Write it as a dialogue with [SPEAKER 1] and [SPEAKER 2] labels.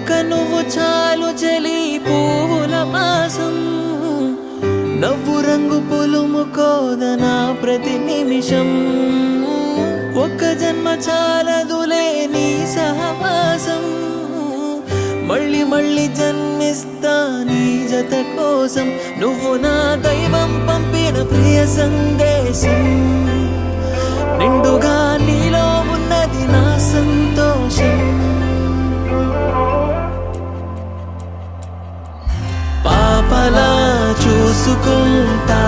[SPEAKER 1] ఒక్క నువ్వు చాలు చలి పువ్వుల మాసం నవ్వు రంగు పులుముకోదనా ప్రతి నిమిషం ఒక్క జన్మ చాలదులే నీ సహవాసం మళ్ళీ మళ్ళీ జన్మిస్తా నీ జత కోసం నువ్వు నా దైవం పంపిన ప్రియ సందేశం నిండుగా నీలో ఉన్నది నా సంతోషం పాపలా చూసుకుంటా